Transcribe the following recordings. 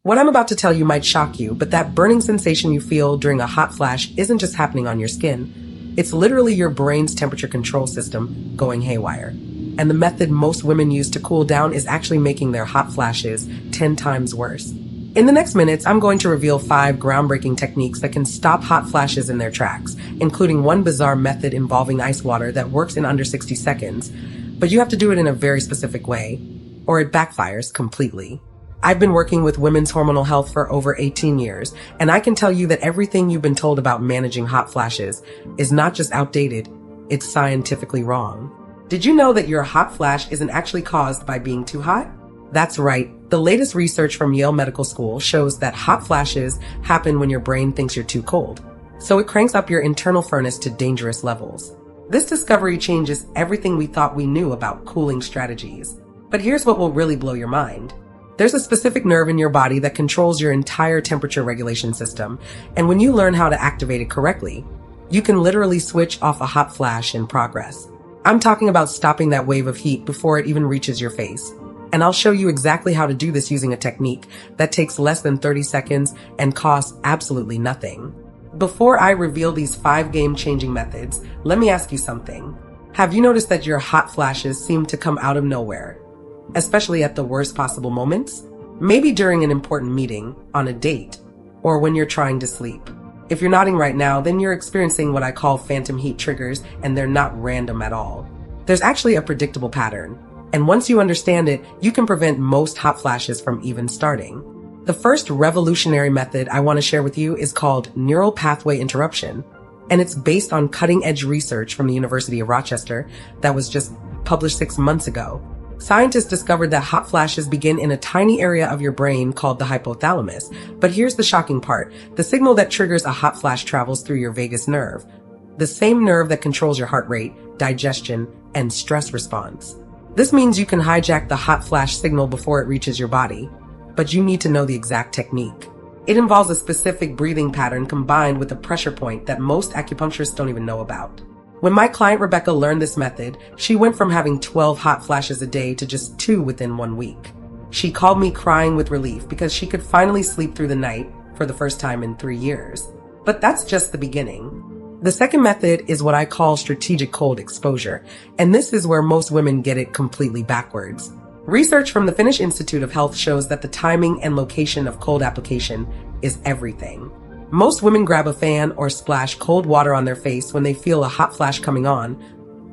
What I'm about to tell you might shock you, but that burning sensation you feel during a hot flash isn't just happening on your skin. It's literally your brain's temperature control system going haywire. And the method most women use to cool down is actually making their hot flashes 10 times worse. In the next minutes, I'm going to reveal 5 groundbreaking techniques that can stop hot flashes in their tracks, including one bizarre method involving ice water that works in under 60 seconds, but you have to do it in a very specific way, or it backfires completely. I've been working with women's hormonal health for over 18 years, and I can tell you that everything you've been told about managing hot flashes is not just outdated, it's scientifically wrong. Did you know that your hot flash isn't actually caused by being too hot? That's right. The latest research from Yale Medical School shows that hot flashes happen when your brain thinks you're too cold. So it cranks up your internal furnace to dangerous levels. This discovery changes everything we thought we knew about cooling strategies. But here's what will really blow your mind. There's a specific nerve in your body that controls your entire temperature regulation system. And when you learn how to activate it correctly, you can literally switch off a hot flash in progress. I'm talking about stopping that wave of heat before it even reaches your face. And I'll show you exactly how to do this using a technique that takes less than 30 seconds and costs absolutely nothing. Before I reveal these 5 game-changing methods, let me ask you something. Have you noticed that your hot flashes seem to come out of nowhere, especially at the worst possible moments? Maybe during an important meeting, on a date, or when you're trying to sleep. If you're nodding right now, then you're experiencing what I call phantom heat triggers, and they're not random at all. There's actually a predictable pattern. And once you understand it, you can prevent most hot flashes from even starting. The first revolutionary method I want to share with you is called neural pathway interruption. And it's based on cutting-edge research from the University of Rochester that was just published 6 months ago. Scientists discovered that hot flashes begin in a tiny area of your brain called the hypothalamus. But here's the shocking part. The signal that triggers a hot flash travels through your vagus nerve, the same nerve that controls your heart rate, digestion, and stress response. This means you can hijack the hot flash signal before it reaches your body, but you need to know the exact technique. It involves a specific breathing pattern combined with a pressure point that most acupuncturists don't even know about. When my client Rebecca learned this method, she went from having 12 hot flashes a day to just 2 within 1 week. She called me crying with relief because she could finally sleep through the night for the first time in 3 years. But that's just the beginning. The second method is what I call strategic cold exposure, and this is where most women get it completely backwards. Research from the Finnish Institute of Health shows that the timing and location of cold application is everything. Most women grab a fan or splash cold water on their face when they feel a hot flash coming on,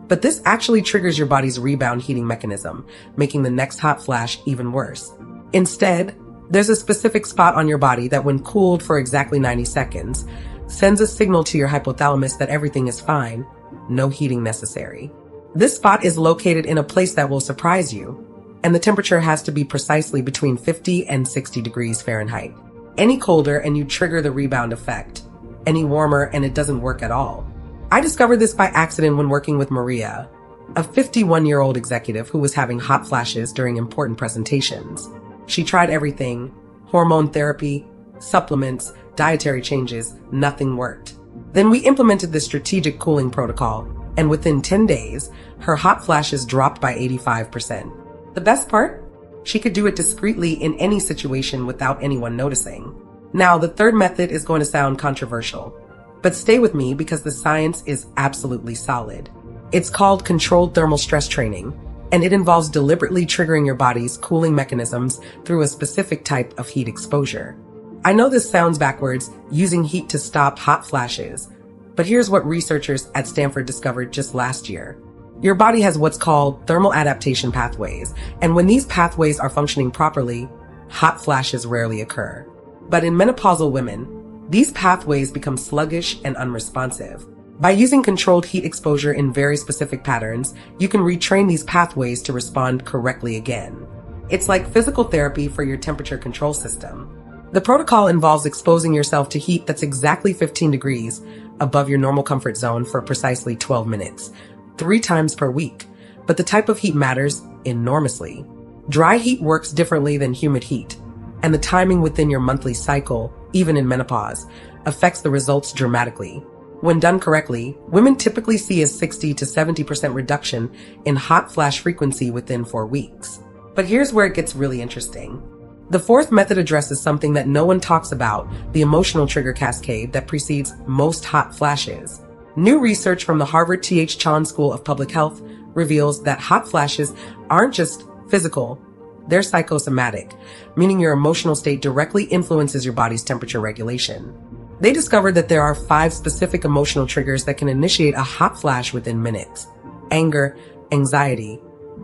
but this actually triggers your body's rebound heating mechanism, making the next hot flash even worse. Instead, there's a specific spot on your body that, when cooled for exactly 90 seconds, sends a signal to your hypothalamus that everything is fine, no heating necessary. This spot is located in a place that will surprise you, and the temperature has to be precisely between 50 and 60 degrees Fahrenheit. Any colder and you trigger the rebound effect. Any warmer and it doesn't work at all. I discovered this by accident when working with Maria, a 51-year-old executive who was having hot flashes during important presentations. She tried everything: hormone therapy, supplements, dietary changes. Nothing worked. Then we implemented the strategic cooling protocol, and within 10 days, her hot flashes dropped by 85%. The best part? She could do it discreetly in any situation without anyone noticing. Now, the third method is going to sound controversial, but stay with me because the science is absolutely solid. It's called controlled thermal stress training, and it involves deliberately triggering your body's cooling mechanisms through a specific type of heat exposure. I know this sounds backwards, using heat to stop hot flashes, but here's what researchers at Stanford discovered just last year. Your body has what's called thermal adaptation pathways, and when these pathways are functioning properly, hot flashes rarely occur. But in menopausal women, these pathways become sluggish and unresponsive. By using controlled heat exposure in very specific patterns, you can retrain these pathways to respond correctly again. It's like physical therapy for your temperature control system. The protocol involves exposing yourself to heat that's exactly 15 degrees above your normal comfort zone for precisely 12 minutes, 3 times per week. But the type of heat matters enormously. Dry heat works differently than humid heat, and the timing within your monthly cycle, even in menopause, affects the results dramatically. When done correctly, women typically see a 60 to 70% reduction in hot flash frequency within 4 weeks. But here's where it gets really interesting. The fourth method addresses something that no one talks about, the emotional trigger cascade that precedes most hot flashes. New research from the Harvard T.H. Chan School of Public Health reveals that hot flashes aren't just physical, they're psychosomatic, meaning your emotional state directly influences your body's temperature regulation. They discovered that there are 5 specific emotional triggers that can initiate a hot flash within minutes: anger, anxiety,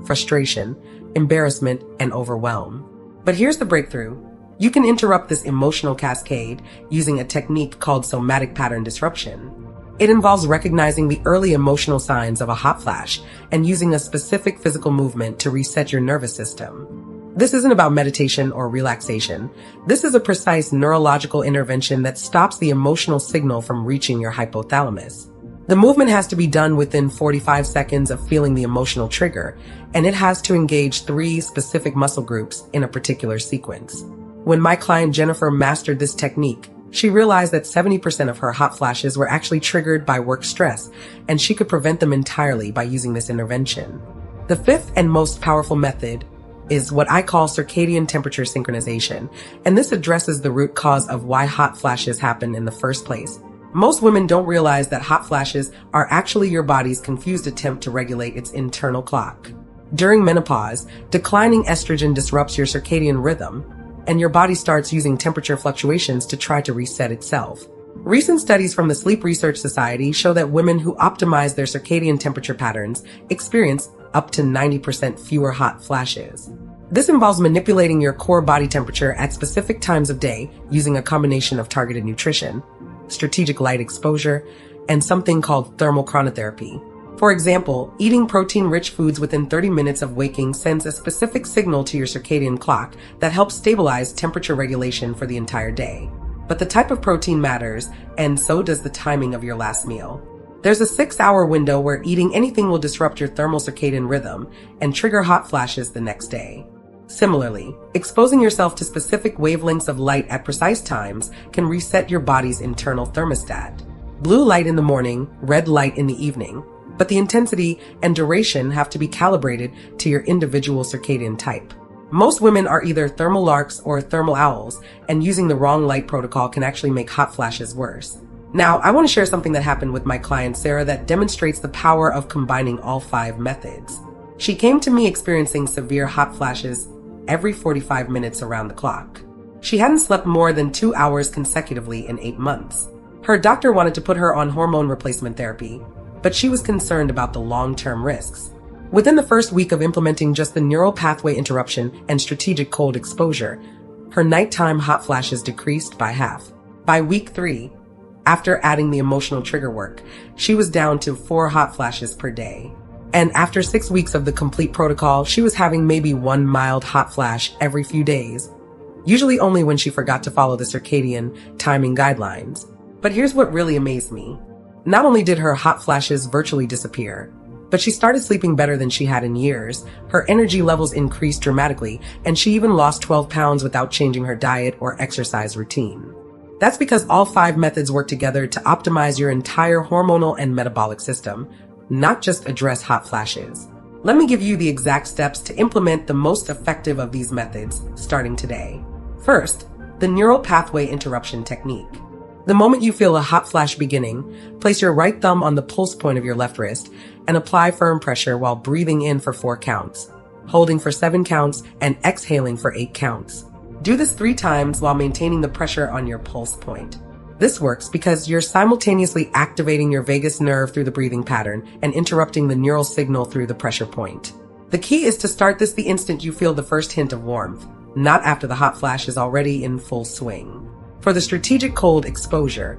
frustration, embarrassment, and overwhelm. But here's the breakthrough. You can interrupt this emotional cascade using a technique called somatic pattern disruption. It involves recognizing the early emotional signs of a hot flash and using a specific physical movement to reset your nervous system. This isn't about meditation or relaxation. This is a precise neurological intervention that stops the emotional signal from reaching your hypothalamus. The movement has to be done within 45 seconds of feeling the emotional trigger, and it has to engage 3 specific muscle groups in a particular sequence. When my client Jennifer mastered this technique, she realized that 70% of her hot flashes were actually triggered by work stress, and she could prevent them entirely by using this intervention. The 5th and most powerful method is what I call circadian temperature synchronization, and this addresses the root cause of why hot flashes happen in the first place. Most women don't realize that hot flashes are actually your body's confused attempt to regulate its internal clock. During menopause, declining estrogen disrupts your circadian rhythm, and your body starts using temperature fluctuations to try to reset itself. Recent studies from the Sleep Research Society show that women who optimize their circadian temperature patterns experience up to 90% fewer hot flashes. This involves manipulating your core body temperature at specific times of day using a combination of targeted nutrition, strategic light exposure, and something called thermal chronotherapy. For example, eating protein-rich foods within 30 minutes of waking sends a specific signal to your circadian clock that helps stabilize temperature regulation for the entire day. But the type of protein matters, and so does the timing of your last meal. There's a 6-hour window where eating anything will disrupt your thermal circadian rhythm and trigger hot flashes the next day. Similarly, exposing yourself to specific wavelengths of light at precise times can reset your body's internal thermostat. Blue light in the morning, red light in the evening, but the intensity and duration have to be calibrated to your individual circadian type. Most women are either thermal larks or thermal owls, and using the wrong light protocol can actually make hot flashes worse. Now, I want to share something that happened with my client Sarah that demonstrates the power of combining all 5 methods. She came to me experiencing severe hot flashes every 45 minutes around the clock. She hadn't slept more than 2 hours consecutively in 8 months. Her doctor wanted to put her on hormone replacement therapy, but she was concerned about the long-term risks. Within the first week of implementing just the neural pathway interruption and strategic cold exposure, her nighttime hot flashes decreased by half. By week 3, after adding the emotional trigger work, she was down to 4 hot flashes per day. And after 6 weeks of the complete protocol, she was having maybe 1 mild hot flash every few days, usually only when she forgot to follow the circadian timing guidelines. But here's what really amazed me. Not only did her hot flashes virtually disappear, but she started sleeping better than she had in years. Her energy levels increased dramatically, and she even lost 12 pounds without changing her diet or exercise routine. That's because all 5 methods work together to optimize your entire hormonal and metabolic system, not just address hot flashes. Let me give you the exact steps to implement the most effective of these methods starting today. First, the neural pathway interruption technique. The moment you feel a hot flash beginning, place your right thumb on the pulse point of your left wrist and apply firm pressure while breathing in for 4 counts, holding for 7 counts, and exhaling for 8 counts. Do this 3 times while maintaining the pressure on your pulse point. This works because you're simultaneously activating your vagus nerve through the breathing pattern and interrupting the neural signal through the pressure point. The key is to start this the instant you feel the first hint of warmth, not after the hot flash is already in full swing. For the strategic cold exposure,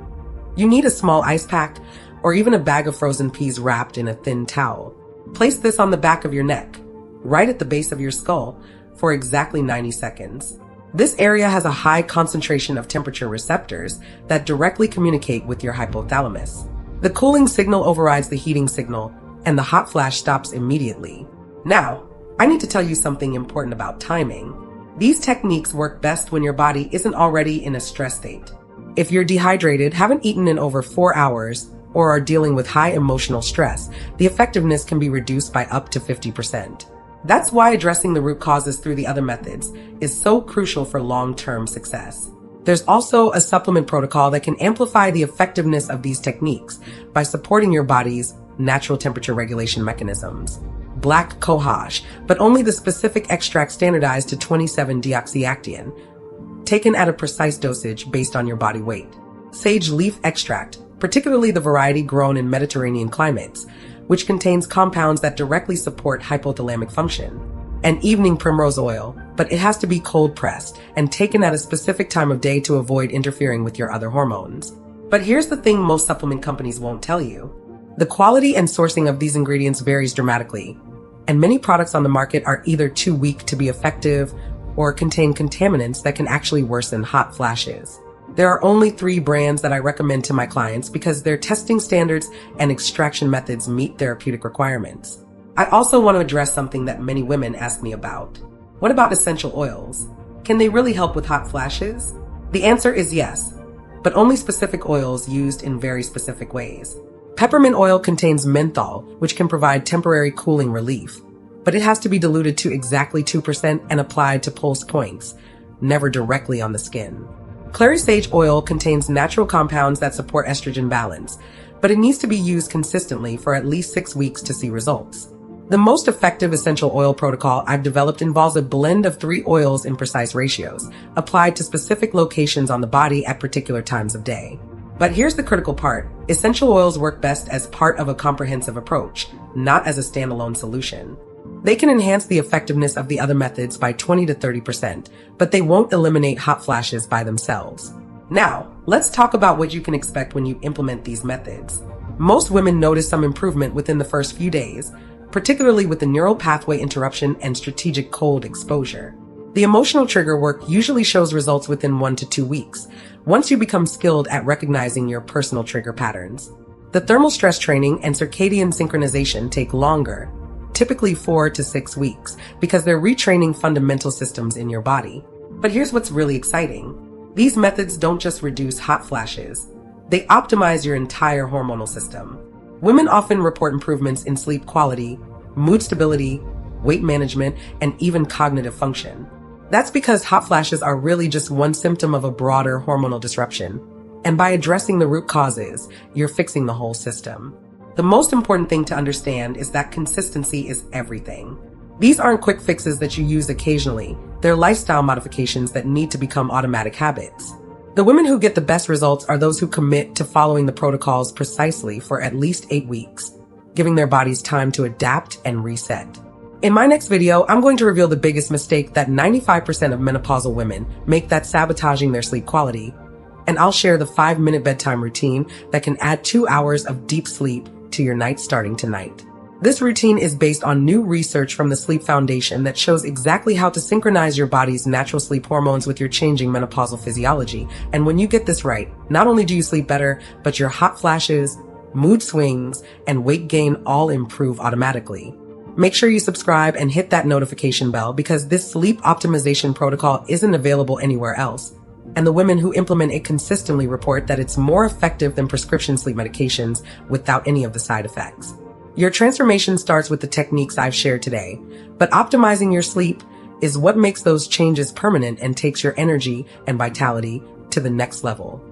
you need a small ice pack or even a bag of frozen peas wrapped in a thin towel. Place this on the back of your neck, right at the base of your skull, for exactly 90 seconds. This area has a high concentration of temperature receptors that directly communicate with your hypothalamus. The cooling signal overrides the heating signal, and the hot flash stops immediately. Now, I need to tell you something important about timing. These techniques work best when your body isn't already in a stress state. If you're dehydrated, haven't eaten in over 4 hours, or are dealing with high emotional stress, the effectiveness can be reduced by up to 50%. That's why addressing the root causes through the other methods is so crucial for long-term success. There's also a supplement protocol that can amplify the effectiveness of these techniques by supporting your body's natural temperature regulation mechanisms. Black cohosh, but only the specific extract standardized to 27-deoxyactine, taken at a precise dosage based on your body weight. Sage leaf extract, particularly the variety grown in Mediterranean climates, which contains compounds that directly support hypothalamic function. And evening primrose oil, but it has to be cold pressed and taken at a specific time of day to avoid interfering with your other hormones. But here's the thing most supplement companies won't tell you. The quality and sourcing of these ingredients varies dramatically, and many products on the market are either too weak to be effective or contain contaminants that can actually worsen hot flashes. There are only 3 brands that I recommend to my clients because their testing standards and extraction methods meet therapeutic requirements. I also want to address something that many women ask me about. What about essential oils? Can they really help with hot flashes? The answer is yes, but only specific oils used in very specific ways. Peppermint oil contains menthol, which can provide temporary cooling relief, but it has to be diluted to exactly 2% and applied to pulse points, never directly on the skin. Clary sage oil contains natural compounds that support estrogen balance, but it needs to be used consistently for at least 6 weeks to see results. The most effective essential oil protocol I've developed involves a blend of 3 oils in precise ratios, applied to specific locations on the body at particular times of day. But here's the critical part. Essential oils work best as part of a comprehensive approach, not as a standalone solution. They can enhance the effectiveness of the other methods by 20 to 30%, but they won't eliminate hot flashes by themselves. Now, let's talk about what you can expect when you implement these methods. Most women notice some improvement within the first few days, particularly with the neural pathway interruption and strategic cold exposure. The emotional trigger work usually shows results within 1 to 2 weeks, once you become skilled at recognizing your personal trigger patterns. The thermal stress training and circadian synchronization take longer, typically 4 to 6 weeks, because they're retraining fundamental systems in your body. But here's what's really exciting. These methods don't just reduce hot flashes, they optimize your entire hormonal system. Women often report improvements in sleep quality, mood stability, weight management, and even cognitive function. That's because hot flashes are really just one symptom of a broader hormonal disruption. And by addressing the root causes, you're fixing the whole system. The most important thing to understand is that consistency is everything. These aren't quick fixes that you use occasionally. They're lifestyle modifications that need to become automatic habits. The women who get the best results are those who commit to following the protocols precisely for at least 8 weeks, giving their bodies time to adapt and reset. In my next video, I'm going to reveal the biggest mistake that 95% of menopausal women make that's sabotaging their sleep quality. And I'll share the 5-minute bedtime routine that can add 2 hours of deep sleep to your night starting tonight. This routine is based on new research from the Sleep Foundation that shows exactly how to synchronize your body's natural sleep hormones with your changing menopausal physiology. And when you get this right, not only do you sleep better, but your hot flashes, mood swings, and weight gain all improve automatically. Make sure you subscribe and hit that notification bell because this sleep optimization protocol isn't available anywhere else. And the women who implement it consistently report that it's more effective than prescription sleep medications without any of the side effects. Your transformation starts with the techniques I've shared today, but optimizing your sleep is what makes those changes permanent and takes your energy and vitality to the next level.